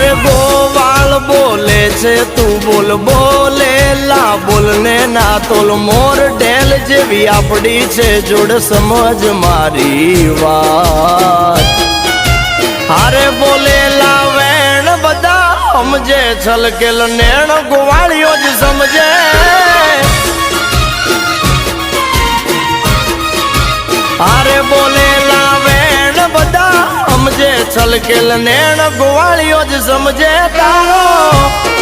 અરે ગોવાળ બોલે છે તું બોલ બોલેલા બોલને ના તોલ મોર ઢેલ જેવી આપડી છે જોડ સમજ મારી વાત હારે બોલેલા વેણ બધા સમજે છલકેલ નેણ ગોવાળીઓ જ સમજે હારે બોલેલા વેણ બધા સમજે છલકેલ નેણ ગોવાળીઓ જ સમજે તારો